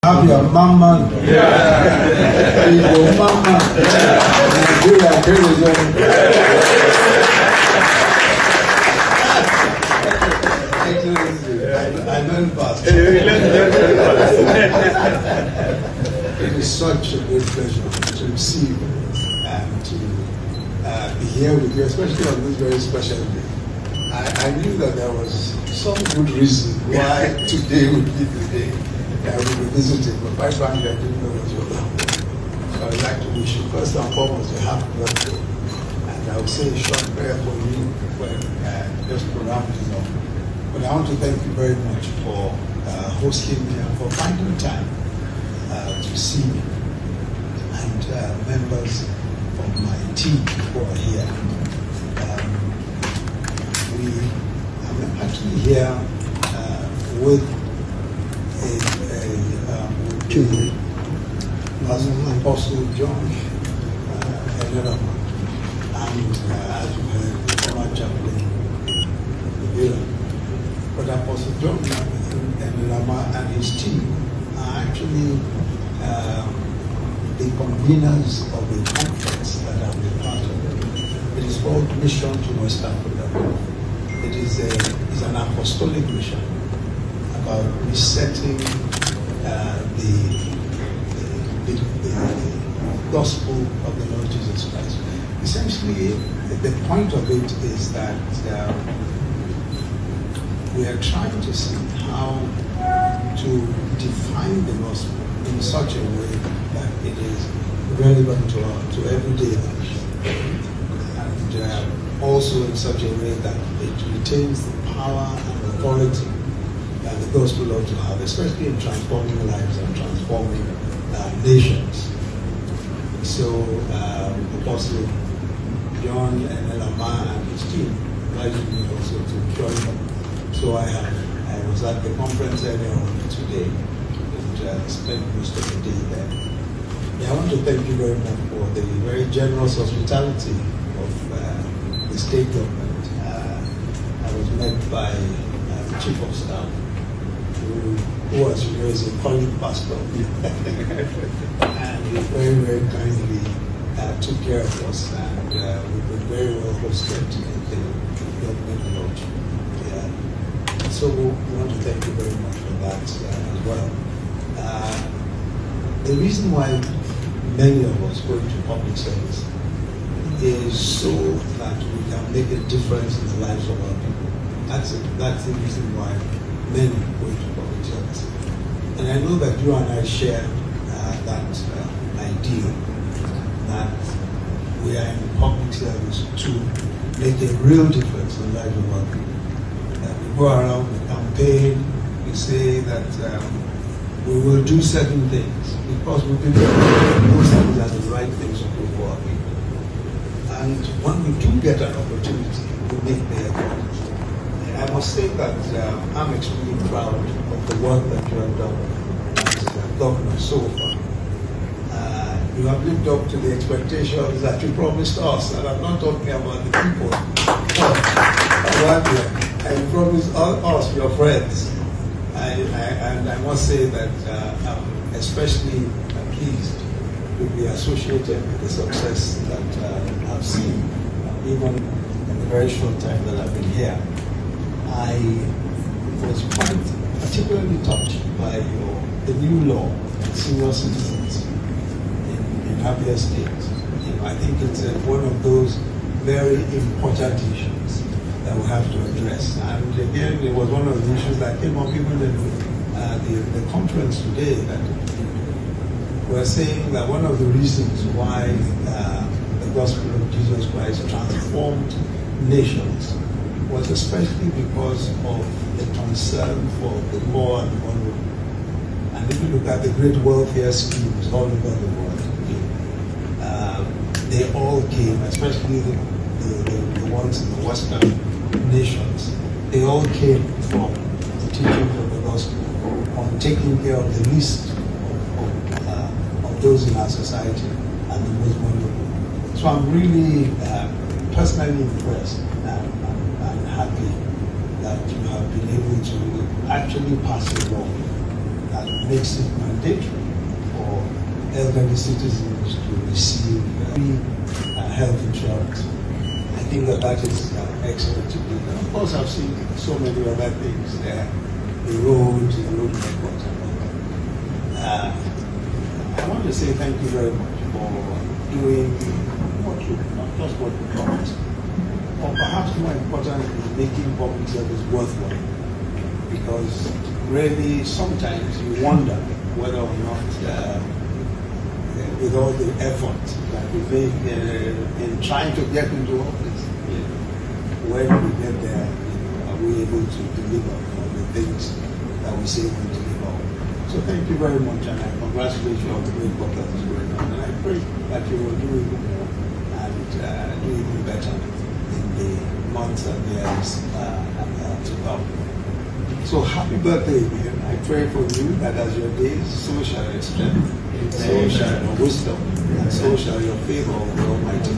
Have your mama. Yeah. Your mama. Nigeria, I learned fast. It is such a great pleasure to receive and to be here with you, especially on this very special day. I knew that there was some good reason why today would be the day that we will be visiting, but quite frankly, I didn't know what you were about. So I'd like to wish you first and foremost a happy birthday. And I will say a short prayer for you when just program is up. But I want to thank you very much for hosting me and for finding time to see me and members of my team who are here. I'm actually here with Apostle John Enelama, and as you heard, the former chaplain, the Villa. But Apostle John Enelama and his team are actually the conveners of a conference that I've been part of. It is called Mission to West Africa. It is an apostolic mission about resetting the gospel of the Lord Jesus Christ. Essentially, the point of it is that we are trying to see how to define the gospel in such a way that it is relevant to everyday life, and also in such a way that it retains the power and authority that the gospel ought to have, especially in transforming lives and transforming nations. So, Apostle John Enelama and his team invited me also to join them. So I was at the conference earlier on today and spent most of the day there. Yeah, I want to thank you very much for the very generous hospitality of the state government. I was met by the chief of staff, who as you know is a college pastor, and he very, very kindly took care of us, and we've been very well hosted in the government lodge. Yeah. So we want to thank you very much for that as well. The reason why many of us go into public service is so that we can make a difference in the lives of our people. That's the reason why many go into public service. And I know that you and I share that idea that we are in public service to make a real difference in the lives of our people. That we go around, we campaign, we say that we will do certain things because we believe that those things are the right things to do for our people. And when we do get an opportunity, we make the effort. I must say that I'm extremely proud of the work that you have done as governor so far. You have lived up to the expectations that you promised us, and I'm not talking about the people. I promised us, your friends. And I must say that I'm especially pleased to be associated with the success that I've seen, even in the very short time that I've been here. I was quite particularly touched by the new law on senior citizens in Abia State. I think it's one of those very important issues that we have to address. And again, it was one of the issues that came up even in the conference today, that we're saying that one of the reasons why the gospel of Jesus Christ transformed nations was especially because of the concern for the poor and the vulnerable. And if you look at the great welfare schemes all over the world, they all came, especially the ones in the Western nations, they all came from the teachings of the gospel on taking care of the least of those in our society and the most vulnerable. So I'm really personally impressed and happy that you have been able to actually pass a law that makes it mandatory for elderly citizens to receive free health insurance. I think that is excellent to do. And of course, I've seen so many other things there, the road networks and all that. I want to say thank you very much for doing what you, not just what you promised, or perhaps more importantly, making public service worthwhile. Because really, sometimes you wonder whether or not, with all the effort that we make in trying to get into office, when we get there, are we able to deliver on the things that we say we deliver on? So thank you very much, and I congratulate you on the great work that is going on. And I pray that you will do even more and do even better in the months and years to come. So happy birthday again. I pray for you that as your days, so shall your strength, so shall your wisdom, and so shall your favor of the Almighty